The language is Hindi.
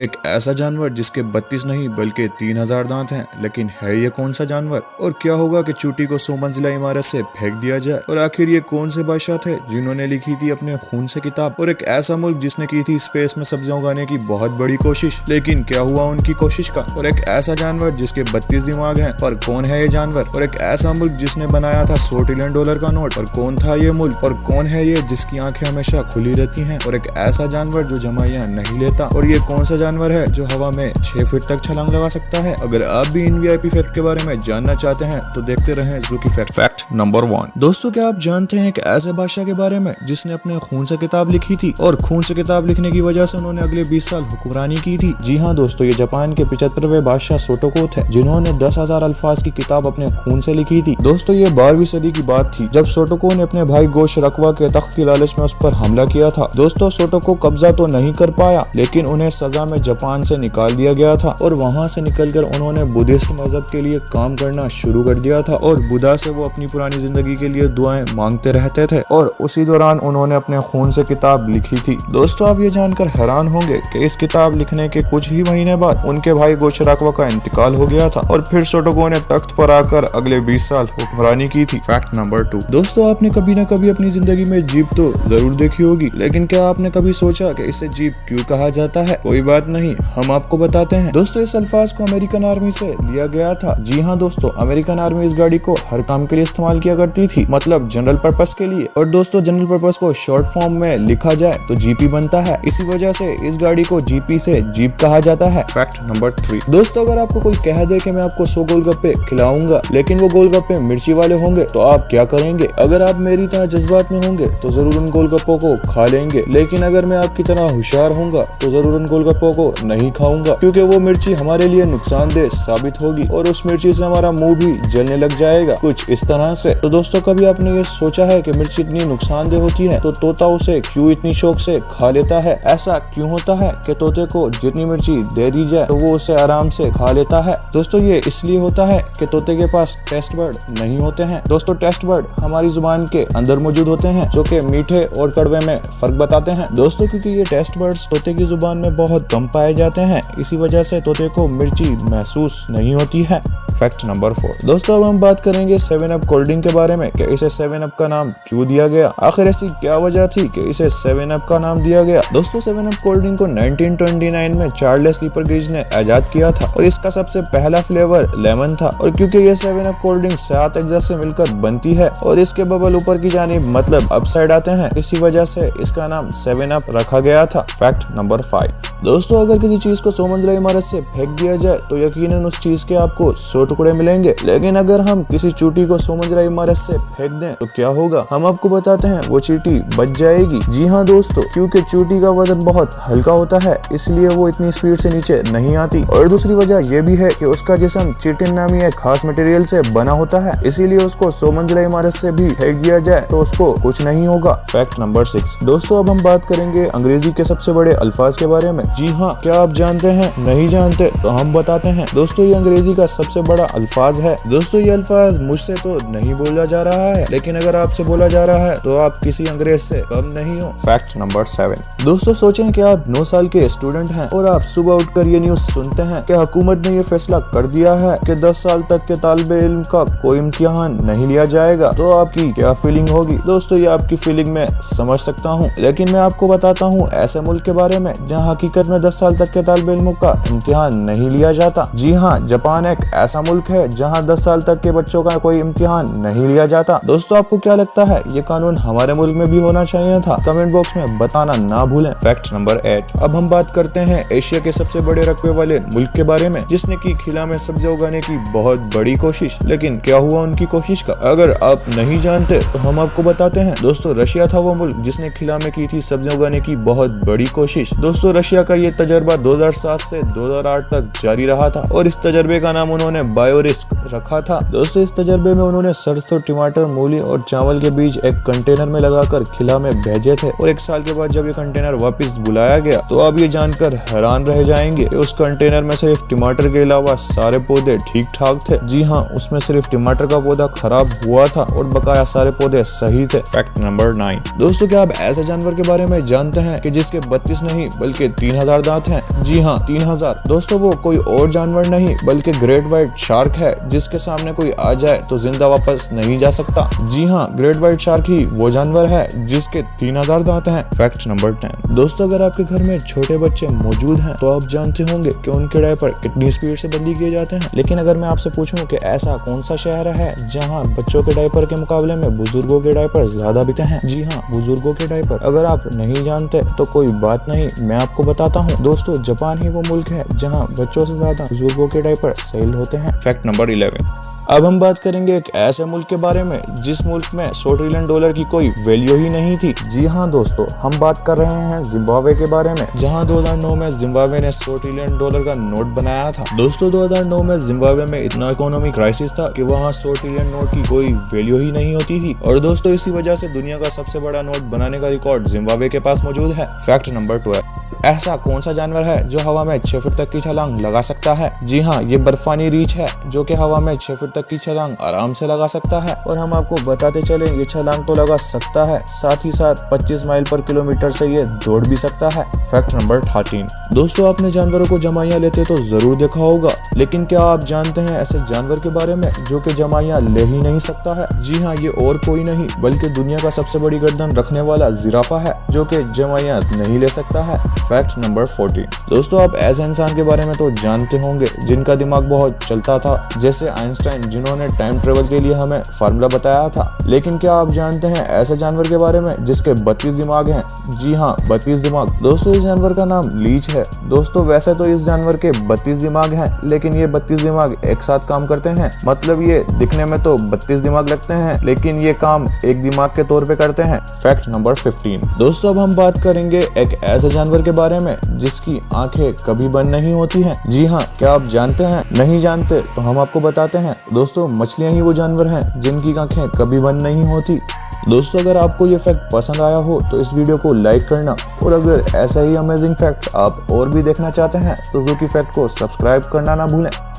एक ऐसा जानवर जिसके 32 नहीं बल्कि 3000 दांत हैं, लेकिन है ये कौन सा जानवर? और क्या होगा कि चूटी को 100 मंजिला इमारत से फेंक दिया जाए? और आखिर ये कौन से बादशाह थे जिन्होंने लिखी थी अपने खून से किताब? और एक ऐसा मुल्क जिसने की थी स्पेस में सब्जियां उगाने की बहुत बड़ी कोशिश, लेकिन क्या हुआ उनकी कोशिश का? और एक ऐसा जानवर जिसके 32 दिमाग हैं, पर कौन है ये जानवर? और एक ऐसा मुल्क जिसने बनाया था $100 ट्रिलियन का नोट, और कौन था ये मुल्क? और कौन है ये जिसकी आंखें हमेशा खुली रहती हैं? और एक ऐसा जानवर जो जमाइयां नहीं लेता? और ये कौन सा जानवर है जो हवा में 6 फीट तक छलांग लगा सकता है? अगर आप भी इन वीआईपी फैक्ट के बारे में जानना चाहते हैं तो देखते रहें ज़ूकी फैक्ट। Fact number 1। दोस्तों, क्या आप जानते हैं एक ऐसे बादशाह के बारे में जिसने अपने खून से किताब लिखी थी, और खून से किताब लिखने की वजह से उन्होंने अगले 20 साल हुक्मरानी की थी? जी हाँ दोस्तों, ये जापान के 75वें बादशाह सोटोको थे, जिन्होंने 10,000 अल्फाज की किताब अपने खून से लिखी थी। दोस्तों, ये 12वीं सदी की बात थी जब सोटोको ने अपने भाई गोश रकवा के तख्त की लालच में उस पर हमला किया था। दोस्तों, सोटोको कब्जा तो नहीं कर पाया, लेकिन उन्हें सजा में जापान से निकाल दिया गया था, और वहां से निकलकर उन्होंने बुद्धिस्ट मजहब के लिए काम करना शुरू कर दिया था, और बुद्धा से वो अपनी पुरानी जिंदगी के लिए दुआएं मांगते रहते थे, और उसी दौरान उन्होंने अपने खून से किताब लिखी थी। दोस्तों, आप ये जानकर हैरान होंगे कि इस किताब लिखने के कुछ ही महीने बाद उनके भाई गोशराकवा का इंतकाल हो गया था, और फिर सोटोको ने तख्त पर आकर अगले 20 साल हुक्मरानी की थी। Fact number 2। दोस्तों, आपने कभी न कभी अपनी जिंदगी में जीप तो जरूर देखी होगी, लेकिन क्या आपने कभी सोचा कि इसे जीप क्यों कहा जाता है? कोई बात नहीं, हम आपको बताते हैं। दोस्तों, इस अल्फाज को अमेरिकन आर्मी से लिया गया था। जी हाँ दोस्तों, अमेरिकन आर्मी इस गाड़ी को हर काम के लिए इस्तेमाल किया करती थी, मतलब जनरल पर्पस के लिए। और दोस्तों, जनरल पर्पस को शॉर्ट फॉर्म में लिखा जाए तो जीपी बनता है, इसी वजह से इस गाड़ी को जीपी से जीप कहा जाता है। Fact number 3। दोस्तों, अगर आपको कोई कह दे कि मैं आपको 100 गोलगप्पे खिलाऊंगा, लेकिन वो गोलगप्पे मिर्ची वाले होंगे, तो आप क्या करेंगे? अगर आप मेरी तरह जज्बात में होंगे तो जरूर उन गोलगप्पों को खा लेंगे, लेकिन अगर मैं आपकी तरह होशियार होऊंगा तो जरूर उन गोलगप्पों को नहीं खाऊंगा, क्योंकि वो मिर्ची हमारे लिए नुकसानदेह साबित होगी, और उस मिर्ची से हमारा मुंह भी जलने लग जाएगा, कुछ इस तरह से। तो दोस्तों, कभी आपने ये सोचा है कि मिर्ची इतनी नुकसानदेह होती है तो तोता उसे क्यों इतनी शौक से खा लेता है? ऐसा क्यों होता है कि तोते को जितनी मिर्ची दे दी जाए तो वो उसे आराम से खा लेता है? दोस्तों, ये इसलिए होता है कि तोते के पास टेस्ट बर्ड नहीं होते हैं। दोस्तों, टेस्ट बर्ड हमारी जुबान के अंदर मौजूद होते हैं, जो कि मीठे और कड़वे में फर्क बताते हैं। दोस्तों, क्योंकि ये टेस्ट बर्ड्स तोते की जुबान में बहुत कम पाए जाते हैं, इसी वजह से तोते को मिर्ची महसूस नहीं होती है। Fact number 4। दोस्तों, अब हम बात करेंगे 7 अप कोल्ड ड्रिंक के बारे में कि इसे 7 अप का नाम क्यों दिया गया। आखिर ऐसी क्या वजह थी कि इसे 7 अप का नाम दिया गया? दोस्तों, 7 अप कोल्ड ड्रिंक को 1929 में चार्ल्स लीपरगिज ने इजाद किया था, और इसका सबसे पहला फ्लेवर लेमन था। और क्योंकि ये 7 अप कोल्ड ड्रिंक 7 अज्जा से मिलकर बनती है और इसके बबल ऊपर की जानिब मतलब अपसाइड आते हैं, इसी वजह से इसका नाम 7 अप रखा गया था। Fact number 5। दोस्तों, अगर किसी चीज को 100 मंजिला इमारत से फेंक दिया जाए तो यकीनन उस चीज के आपको 100 टुकड़े मिलेंगे, लेकिन अगर हम किसी चींटी को 100 मंजिला इमारत से फेंक दें तो क्या होगा? हम आपको बताते हैं, वो चींटी बच जाएगी। जी हाँ दोस्तों, क्योंकि चींटी का वजन बहुत हल्का होता है, इसलिए वो इतनी स्पीड से नीचे नहीं आती। और दूसरी वजह यह भी है कि उसका जिस्म चिटिन नामी एक खास मटेरियल से बना होता है, इसीलिए उसको 100 मंजिला इमारत से भी फेंक दिया जाए तो उसको कुछ नहीं होगा। Fact number 6। दोस्तों, अब हम बात करेंगे अंग्रेजी के सबसे बड़े अल्फाज के बारे में। जी हाँ, क्या आप जानते हैं? नहीं जानते तो हम बताते हैं। दोस्तों, ये अंग्रेजी का सबसे बड़ा अल्फाज है। दोस्तों, ये अल्फाज मुझसे तो नहीं बोला जा रहा है, लेकिन अगर आपसे बोला जा रहा है तो आप किसी अंग्रेज से कम नहीं हो। Fact number 7। दोस्तों, सोचें कि आप 9 साल के स्टूडेंट हैं और आप सुबह उठकर ये न्यूज सुनते हैं कि हुकूमत ने ये फैसला कर दिया है कि 10 साल तक के तालिबे इल्म का कोई इम्तिहान नहीं लिया जाएगा, तो आपकी क्या फीलिंग होगी? दोस्तों, ये आपकी फीलिंग में समझ सकता हूँ, लेकिन मैं आपको बताता हूँ ऐसे मुल्क के बारे में जहाँ हकीकत में 10 साल तक के तालिबे इल्मों का इम्तिहान नहीं लिया जाता। जी हाँ, जापान एक ऐसा मुल्क है जहाँ 10 साल तक के बच्चों का कोई इम्तिहान नहीं लिया जाता। दोस्तों, आपको क्या लगता है, ये कानून हमारे मुल्क में भी होना चाहिए था? कमेंट बॉक्स में बताना ना भूलें। Fact number 8। अब हम बात करते हैं एशिया के सबसे बड़े रकबे वाले मुल्क के बारे में, जिसने की खिला में सब्जियां उगाने की बहुत बड़ी कोशिश, लेकिन क्या हुआ उनकी कोशिश का? अगर आप नहीं जानते तो हम आपको बताते हैं। दोस्तों, रशिया था वो मुल्क जिसने खिला में की थी सब्जियां उगाने की बहुत बड़ी कोशिश। दोस्तों, रशिया का ये तजर्बा 2007 से 2008 तक जारी रहा था, और इस तजर्बे का नाम उन्होंने बायो रिस्क रखा था। दोस्तों इस तजर्बे में उन्होंने सरसों, टमाटर, मूली और चावल के बीज एक कंटेनर में लगाकर खिला में भेजे थे और 1 साल के बाद जब ये कंटेनर वापस बुलाया गया तो आप ये जानकर हैरान रह जाएंगे कि उस कंटेनर में सिर्फ टमाटर के अलावा सारे पौधे ठीक ठाक थे। जी हाँ, उसमें सिर्फ टमाटर का पौधा खराब हुआ था और बकाया सारे पौधे सही थे। Fact number 9। दोस्तों क्या आप ऐसे जानवर के बारे में जानते हैं कि जिसके 32 नहीं बल्कि 3000 दांत हैं? जी हाँ, 3000। दोस्तों वो कोई और जानवर नहीं बल्कि ग्रेट व्हाइट शार्क है, जिसके सामने कोई आ जाए तो जिंदा वापस नहीं जा सकता। जी हाँ, ग्रेट व्हाइट शार्क ही वो जानवर है जिसके 3000 दांत हैं। Fact number 10। दोस्तों अगर आपके घर में छोटे बच्चे मौजूद हैं तो आप जानते होंगे कि उनके डायपर कितनी स्पीड से बदली किए जाते हैं। लेकिन अगर मैं आपसे पूछूं कि ऐसा कौन सा शहर है जहां बच्चों के डायपर के मुकाबले में बुजुर्गों के डायपर ज्यादा बिकते हैं? जी हाँ, बुजुर्गों के डायपर। अगर आप नहीं जानते तो कोई बात नहीं, मैं आपको बताता हूँ। दोस्तों जापान ही वो मुल्क है जहाँ बच्चों से ज्यादा बुजुर्गों के डायपर सेल होते हैं। Fact number 11। अब हम बात करेंगे एक ऐसे मुल्क के बारे में जिस मुल्क में $100 ट्रिलियन की कोई वैल्यू ही नहीं थी। जी हाँ दोस्तों, हम बात कर रहे हैं जिम्बाब्वे के बारे में, जहां 2009 में जिम्बाब्वे ने $100 ट्रिलियन का नोट बनाया था। दोस्तों 2009 में जिम्बाब्वे में इतना इकोनॉमिक क्राइसिस था कि वहां $100 ट्रिलियन नोट की कोई वैल्यू ही नहीं होती थी। और दोस्तों इसी वजह से दुनिया का सबसे बड़ा नोट बनाने का रिकॉर्ड जिम्बाब्वे के पास मौजूद है। Fact number 12। ऐसा कौन सा जानवर है जो हवा में 6 फीट तक की छलांग लगा सकता है? जी हाँ, ये बर्फानी रीछ है जो कि हवा में 6 फीट तक की छलांग आराम से लगा सकता है। और हम आपको बताते चले, ये छलांग तो लगा सकता है, साथ ही साथ 25 माइल पर किलोमीटर से ये दौड़ भी सकता है। Fact number 13। दोस्तों आपने जानवरों को जमाइयाँ लेते तो जरूर देखा होगा, लेकिन क्या आप जानते हैं ऐसे जानवर के बारे में जो कि जमाइयाँ ले ही नहीं सकता है? जी हाँ, ये और कोई नहीं बल्कि दुनिया का सबसे बड़ी गर्दन रखने वाला जिराफा है जो कि जमाइयाँ नहीं ले सकता है। Fact number 14। दोस्तों आप ऐसे इंसान के बारे में तो जानते होंगे जिनका दिमाग बहुत चलता था, जैसे आइंस्टाइन, जिन्होंने टाइम ट्रेवल के लिए हमें फार्मूला बताया था। लेकिन क्या आप जानते हैं ऐसे जानवर के बारे में जिसके 32 दिमाग हैं? जी हाँ, 32 दिमाग। दोस्तों इस जानवर का नाम लीच है। दोस्तों वैसे तो इस जानवर के 32 दिमाग हैं, लेकिन ये 32 दिमाग एक साथ काम करते हैं। मतलब ये दिखने में तो 32 दिमाग लगते हैं, लेकिन ये काम एक दिमाग के तौर पे करते हैं। Fact number 15। दोस्तों अब हम बात करेंगे एक ऐसे जानवर के बारे में जिसकी आंखें कभी बंद नहीं होती हैं। जी हाँ, क्या आप जानते हैं? नहीं जानते तो हम आपको बताते हैं। दोस्तों मछलियां ही वो जानवर हैं जिनकी आंखें कभी बंद नहीं होती। दोस्तों अगर आपको ये फैक्ट पसंद आया हो तो इस वीडियो को लाइक करना, और अगर ऐसा ही अमेजिंग फैक्ट्स आप और भी देखना चाहते हैं तो ज़ू की फैक्ट को सब्सक्राइब करना ना भूलें।